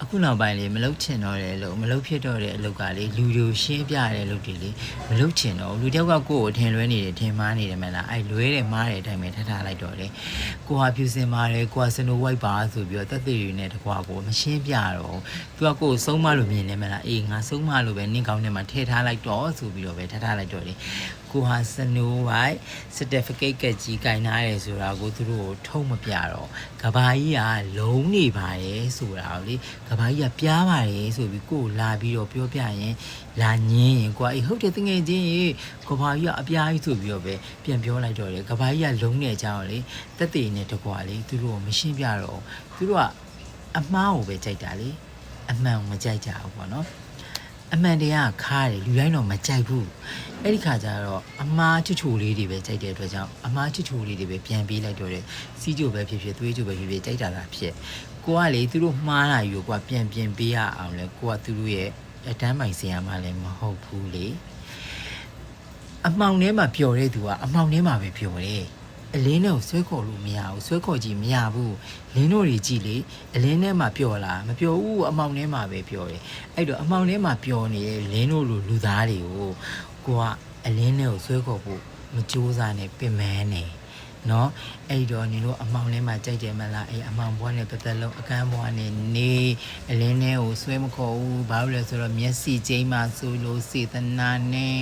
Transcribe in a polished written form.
အခုနောက်ပိုင်းလေမလုတ်ချင်တော့တယ်လို့မလုတ်ဖြစ်တော့တဲ့အလုပ်ကလေလူတွေကိုရှင်းပြရတဲ့အလုပ်တွေလေမလုတ်ချင်တော့လူတယောက်ကကိုယ့်ကိုထင်လွဲနေတယ်ထင်မှားနေတယ်မလားအဲ့လွဲတယ်မှားတယ်အတိုင်းပဲထထားလိုက်တော့တယ်ကိုဟာဖြူစင်ပါတယ်ကိုဟာစနိုဝိုက်ပါဆိုပြီးတော့တက်သေးတွေနဲ့တကွာကိုမရှင်းပြတော့သူကကိုယ်ဆုံးမလို့မြင်နေမလားအေးငါဆုံးမလို့ပဲနင့်ကောင်းထဲမှာထည့်ထားလိုက်တော့ဆိုပြီးတော့ပဲထထားလိုက်တော့တယ်ကိုဟာစနိုဝိုက် certificate ကကြီးကင်ထားရဲဆိုတာကိုသူတို့ကိုထုံးမပြတော့ကဘာကြီးကလုံးနေပါတယ်ဆိုတာကိုလေကဘာကြီးကပြားပါတယ်ဆိုပြီးကိုလာပြီးတော့ပြောပြရင်လာညင်းရင်ကိုကအေးဟုတ်တယ်တငယ်ချင်းရေကဘာကြီးကအပြားကြီးဆိုပြီးတော့ပဲပြန်ပြောလိုက်တော့တယ်ကဘာကြီးကလုံးနေကြတော့လေတက်သေးနဲ့တကွာလေသူတို့ကိုမရှင်းပြတော့သူတို့ကအမှားကိုပဲကြိုက်တာလေအမှန်ကိုမကြိုက်ကြဘူးပေါ့နော်အမှန်တရားခါတယ်လူတိုင်းတော့မကြိုက်ဘူးအဲ့ဒီခါကျတော့အမားချွချူလေးတွေပဲကြိုက်တဲ့အတွက်ကြောင့်အမားချွချူလေးတွေပဲပြန်ပေးလိုက်တော့တယ်စီးကြိုပဲဖြစ်ဖြစ်သွေးကြိုပဲဖြစ်ဖြစ်ကြိုက်တာလားဖြစ်ကိုကလေသူတို့မှားတာယူကိုကပြန်ပေးရအောင်လေကိုကသူတို့ရဲ့အတန်းပိုင်စရာမှလည်းမဟုတ်ဘူးလေအမှောင်ထဲမှာပျော်တဲ့သူကအမှောင်ထဲမှာပဲပျော်တယ်အလင်းနဲ့ကိုဆွဲခေါ်လို့မရဘူးဆွဲခေါ်ကြည့်မရဘူးလင်းတို့တွေကြည့်လေအလင်းထဲမှာပျော်လားမပျော်ဘူးအမှောင်ထဲမှာပဲပျော်တယ်အဲ့တော့အမှောင်ထဲမှာပျော်နေတဲ့လင်းတို့လိုလူသားတွေကိုကိုကအလင်းနဲ့ကိုဆွဲခေါ်ဖို့မကြိုးစားနဲ့ပင်မန်းနေနော်အဲ့တော့နင်တို့အမှောင်ထဲမှာကြိုက်တယ်မလားအဲ့အမှောင်ဘွားနဲ့ပတ်သက်လုံးအကန်းဘွားနဲ့နေအလင်းနဲ့ကိုဆွဲမခေါ်ဘူးဘာလို့လဲဆိုတော့မျက်စိကျိမ်းမှဆိုလို့စေတနာနဲ့